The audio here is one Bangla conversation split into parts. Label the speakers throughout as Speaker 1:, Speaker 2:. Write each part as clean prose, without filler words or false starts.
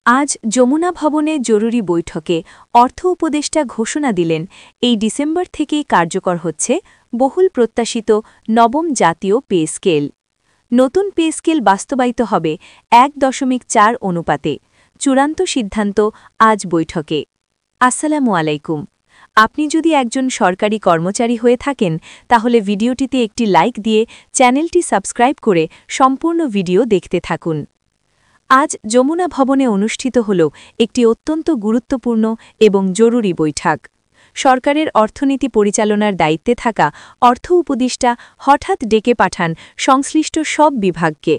Speaker 1: আজ যমুনা ভবনে জরুরি বৈঠকে অর্থ উপদেষ্টা ঘোষণা দিলেন, এই ডিসেম্বর থেকেই কার্যকর হচ্ছে বহুল প্রত্যাশিত নবম জাতীয় পে স্কেল। নতুন পে স্কেল বাস্তবায়িত হবে ১.৪ অনুপাতে। চূড়ান্ত সিদ্ধান্ত আজ বৈঠকে। আসসালামু আলাইকুম। আপনি যদি একজন সরকারি কর্মচারী হয়ে থাকেন তাহলে ভিডিওটিতে একটি লাইক দিয়ে চ্যানেলটি সাবস্ক্রাইব করে সম্পূর্ণ ভিডিও দেখতে থাকুন। আজ যমুনা ভবনে অনুষ্ঠিত হল একটি অত্যন্ত গুরুত্বপূর্ণ এবং জরুরি বৈঠক। সরকারের অর্থনীতি পরিচালনার দায়িত্বে থাকা অর্থ উপদেষ্টা হঠাৎ ডেকে পাঠান সংশ্লিষ্ট সব বিভাগকে।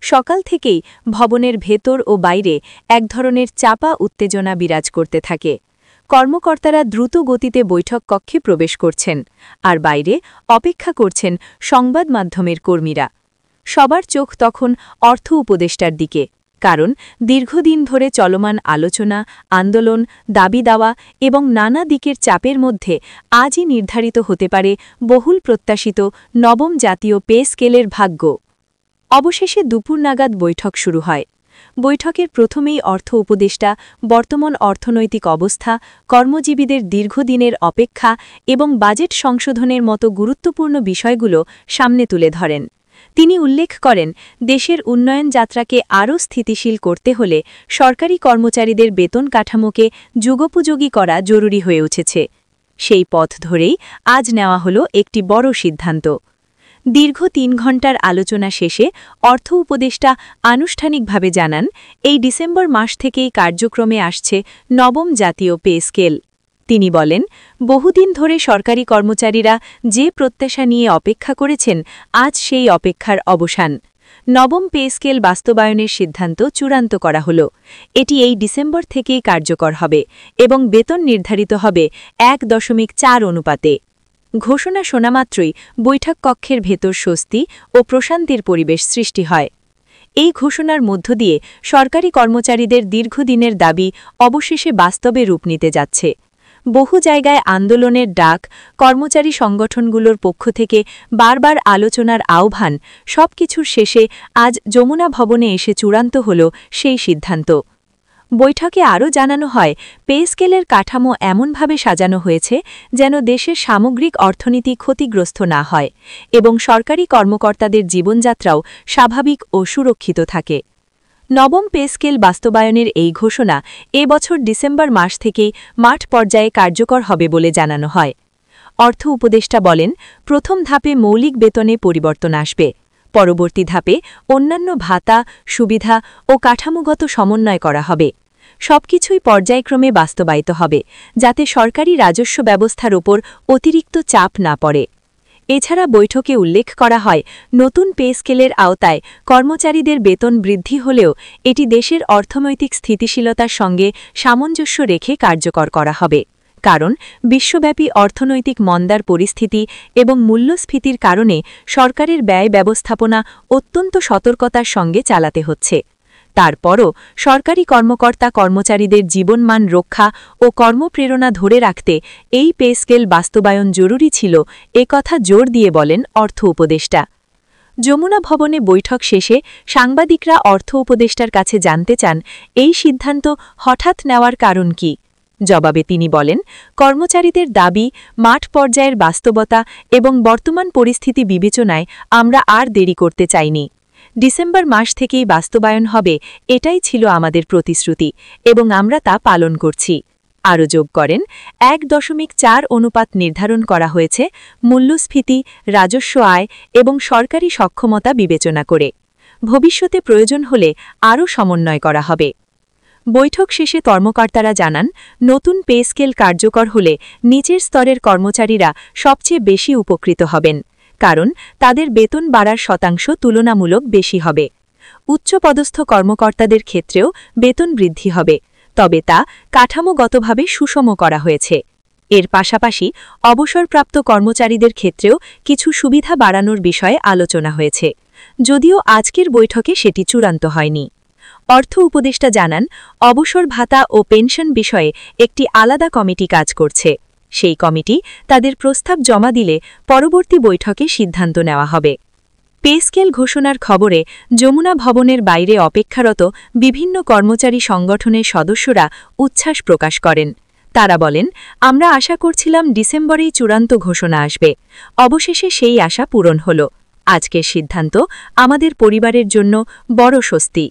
Speaker 1: সকাল থেকেই ভবনের ভেতর ও বাইরে এক ধরনের চাপা উত্তেজনা বিরাজ করতে থাকে। কর্মকর্তারা দ্রুত গতিতে বৈঠক কক্ষে প্রবেশ করছেন, আর বাইরে অপেক্ষা করছেন সংবাদ মাধ্যমের কর্মীরা। সবার চোখ তখন অর্থ উপদেষ্টার দিকে, কারণ দীর্ঘদিন ধরে চলমান আলোচনা, আন্দোলন, দাবি দাওয়া এবং নানা দিকের চাপের মধ্যে আজই নির্ধারিত হতে পারে বহুল প্রত্যাশিত নবম জাতীয় পে স্কেলের ভাগ্য। অবশেষে দুপুর নাগাদ বৈঠক শুরু হয়। বৈঠকের প্রথমেই অর্থ উপদেষ্টা বর্তমান অর্থনৈতিক অবস্থা, কর্মজীবীদের দীর্ঘদিনের অপেক্ষা এবং বাজেট সংশোধনের মতো গুরুত্বপূর্ণ বিষয়গুলো সামনে তুলে ধরেন। তিনি উল্লেখ করেন, দেশের উন্নয়ন যাত্রাকে আরও স্থিতিশীল করতে হলে সরকারি কর্মচারীদের বেতন কাঠামোকে যুগোপযোগী করা জরুরি হয়ে উঠেছে। সেই পথ ধরেই আজ নেওয়া হলো একটি বড় সিদ্ধান্ত। দীর্ঘ ৩ ঘণ্টার আলোচনা শেষে অর্থ উপদেষ্টা আনুষ্ঠানিকভাবে জানান, এই ডিসেম্বর মাস থেকেই কার্যক্রমে আসছে নবম জাতীয় পে স্কেল। তিনি বলেন, বহুদিন ধরে সরকারি কর্মচারীরা যে প্রত্যাশা নিয়ে অপেক্ষা করেছেন, আজ সেই অপেক্ষার অবসান। নবম পে স্কেল বাস্তবায়নের সিদ্ধান্ত চূড়ান্ত করা হল। এটি এই ডিসেম্বর থেকেই কার্যকর হবে এবং বেতন নির্ধারিত হবে ১.৪ অনুপাতে। ঘোষণা শোনামাত্রই বৈঠক কক্ষের ভেতর স্বস্তি ও প্রশান্তির পরিবেশ সৃষ্টি হয়। এই ঘোষণার মধ্য দিয়ে সরকারি কর্মচারীদের দীর্ঘদিনের দাবি অবশেষে বাস্তবে রূপ নিতে যাচ্ছে। বহু জায়গায় আন্দোলনের ডাক, কর্মচারী সংগঠনগুলোর পক্ষ থেকে বারবার আলোচনার আহ্বান, সবকিছুর শেষে আজ যমুনা ভবনে এসে চূড়ান্ত হল সেই সিদ্ধান্ত। বৈঠকে আরও জানানো হয়, পে স্কেলের কাঠামো এমনভাবে সাজানো হয়েছে যেন দেশের সামগ্রিক অর্থনীতি ক্ষতিগ্রস্ত না হয় এবং সরকারি কর্মকর্তাদের জীবনযাত্রাও স্বাভাবিক ও সুরক্ষিত থাকে। নবম পে স্কেল বাস্তবায়নের এই ঘোষণা এবছর ডিসেম্বর মাস থেকেই মাঠ পর্যায়ে কার্যকর হবে বলে জানানো হয়। অর্থ উপদেষ্টা বলেন, প্রথম ধাপে মৌলিক বেতনে পরিবর্তন আসবে। পরবর্তী ধাপে অন্যান্য ভাতা, সুবিধা ও কাঠামোগত সমন্বয় করা হবে। সবকিছুই পর্যায়ক্রমে বাস্তবায়িত হবে, যাতে সরকারি রাজস্ব ব্যবস্থার ওপর অতিরিক্ত চাপ না পড়ে। এছাড়া বৈঠকে উল্লেখ করা হয়, নতুন পে স্কেলের আওতায় কর্মচারীদের বেতন বৃদ্ধি হলেও এটি দেশের অর্থনৈতিক স্থিতিশীলতার সঙ্গে সামঞ্জস্য রেখে কার্যকর করা হবে, কারণ বিশ্বব্যাপী অর্থনৈতিক মন্দার পরিস্থিতি এবং মূল্যস্ফীতির কারণে সরকারের ব্যয় ব্যবস্থাপনা অত্যন্ত সতর্কতার সঙ্গে চালাতে হচ্ছে। তারপরও সরকারি কর্মকর্তা কর্মচারীদের জীবনমান রক্ষা ও কর্মপ্রেরণা ধরে রাখতে এই পে স্কেল বাস্তবায়ন জরুরি ছিল, একথা জোর দিয়ে বলেন অর্থ উপদেষ্টা। যমুনা ভবনে বৈঠক শেষে সাংবাদিকরা অর্থ উপদেষ্টার কাছে জানতে চান, এই সিদ্ধান্ত হঠাৎ নেওয়ার কারণ কি। জবাবে তিনি বলেন, কর্মচারীদের দাবি, মাঠ পর্যায়ের বাস্তবতা এবং বর্তমান পরিস্থিতি বিবেচনায় আমরা আর দেরি করতে চাইনি। ডিসেম্বর মাস থেকেই বাস্তবায়ন হবে, এটাই ছিল আমাদের প্রতিশ্রুতি এবং আমরা তা পালন করছি। আরও যোগ করেন, ১.৪ অনুপাত নির্ধারণ করা হয়েছে মূল্যস্ফীতি, রাজস্ব আয় এবং সরকারি সক্ষমতা বিবেচনা করে। ভবিষ্যতে প্রয়োজন হলে আরও সমন্বয় করা হবে। বৈঠক শেষে কর্মকর্তারা জানান, নতুন পে স্কেল কার্যকর হলে নিচের স্তরের কর্মচারীরা সবচেয়ে বেশি উপকৃত হবেন, কারণ তাদের বেতন বাড়ার শতাংশ তুলনামূলক বেশি হবে। উচ্চপদস্থ কর্মকর্তাদের ক্ষেত্রেও বেতন বৃদ্ধি হবে, তবে তা কাঠামোগতভাবে সুষম করা হয়েছে। এর পাশাপাশি অবসরপ্রাপ্ত কর্মচারীদের ক্ষেত্রেও কিছু সুবিধা বাড়ানোর বিষয়ে আলোচনা হয়েছে, যদিও আজকের বৈঠকে সেটি চূড়ান্ত হয়নি। অর্থ উপদেষ্টা জানান, অবসর ভাতা ও পেনশন বিষয়ে একটি আলাদা কমিটি কাজ করছে। সেই কমিটি তাদের প্রস্তাব জমা দিলে পরবর্তী বৈঠকে সিদ্ধান্ত নেওয়া হবে। পে স্কেল ঘোষণার খবরে যমুনা ভবনের বাইরে অপেক্ষারত বিভিন্ন কর্মচারী সংগঠনের সদস্যরা উচ্ছ্বাস প্রকাশ করেন। তারা বলেন, আমরা আশা করছিলাম ডিসেম্বরেই চূড়ান্ত ঘোষণা আসবে। অবশেষে সেই আশা পূরণ হল। আজকের সিদ্ধান্ত আমাদের পরিবারের জন্য বড় স্বস্তি।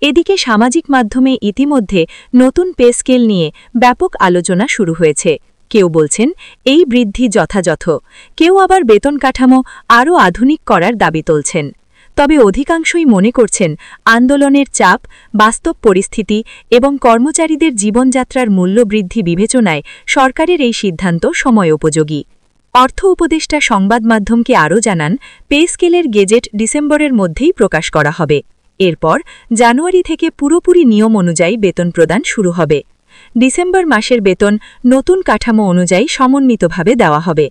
Speaker 1: এদিকে সামাজিক মাধ্যমে ইতিমধ্যে নতুন পে স্কেল নিয়ে ব্যাপক আলোচনা শুরু হয়েছে। কেউ বলছেন এই বৃদ্ধি যথাযথ, কেউ আবার বেতন কাঠামো আরও আধুনিক করার দাবি তুলছেন। তবে অধিকাংশই মনে করছেন আন্দোলনের চাপ, বাস্তব পরিস্থিতি এবং কর্মচারীদের জীবনযাত্রার মূল্য বৃদ্ধি বিবেচনায় সরকারের এই সিদ্ধান্ত সময়োপযোগী। অর্থ উপদেষ্টা সংবাদ মাধ্যমকে আরও জানান, পে স্কেলের গেজেট ডিসেম্বরের মধ্যেই প্রকাশ করা হবে। এরপর জানুয়ারি থেকে পুরোপুরি নিয়ম অনুযায়ী বেতন প্রদান শুরু হবে। ডিসেম্বর মাসের বেতন নতুন কাঠামো অনুযায়ী সমন্বিতভাবে দেওয়া হবে।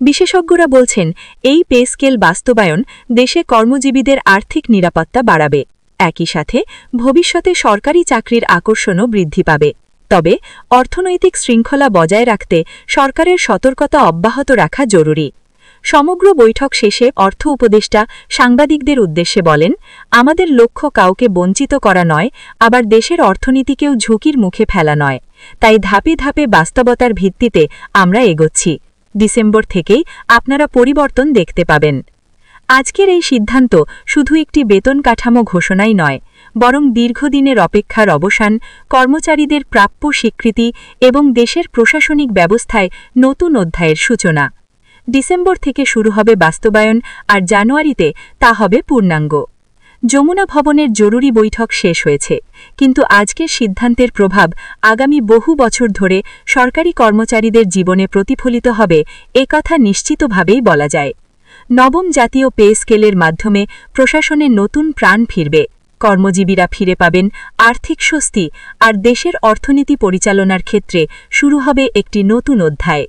Speaker 1: বিশেষজ্ঞরা বলছেন, এই পে স্কেল বাস্তবায়ন দেশে কর্মজীবীদের আর্থিক নিরাপত্তা বাড়াবে। একই সাথে ভবিষ্যতে সরকারি চাকরির আকর্ষণও বৃদ্ধি পাবে। তবে অর্থনৈতিক শৃঙ্খলা বজায় রাখতে সরকারের সতর্কতা অব্যাহত রাখা জরুরি। সমগ্র বৈঠক শেষে অর্থ উপদেষ্টা সাংবাদিকদের উদ্দেশ্যে বলেন, আমাদের লক্ষ্য কাউকে বঞ্চিত করা নয়, আবার দেশের অর্থনীতিকেও ঝুঁকির মুখে ফেলা নয়। তাই ধাপে ধাপে বাস্তবতার ভিত্তিতে আমরা এগোচ্ছি। ডিসেম্বর থেকেই আপনারা পরিবর্তন দেখতে পাবেন। আজকের এই সিদ্ধান্ত শুধু একটি বেতন কাঠামো ঘোষণাই নয়, বরং দীর্ঘদিনের অপেক্ষার অবসান, কর্মচারীদের প্রাপ্য স্বীকৃতি এবং দেশের প্রশাসনিক ব্যবস্থায় নতুন অধ্যায়ের সূচনা। ডিসেম্বর থেকে শুরু হবে বাস্তবায়ন, আর জানুয়ারিতে তা হবে পূর্ণাঙ্গ। যমুনা ভবনের জরুরি বৈঠক শেষ হয়েছে, কিন্তু আজকের সিদ্ধান্তের প্রভাব আগামী বহু বছর ধরে সরকারি কর্মচারীদের জীবনে প্রতিফলিত হবে একথা নিশ্চিতভাবেই বলা যায়। নবম জাতীয় পে স্কেলের মাধ্যমে প্রশাসনে নতুন প্রাণ ফিরবে, কর্মজীবীরা ফিরে পাবেন আর্থিক স্বস্তি, আর দেশের অর্থনীতি পরিচালনার ক্ষেত্রে শুরু হবে একটি নতুন অধ্যায়।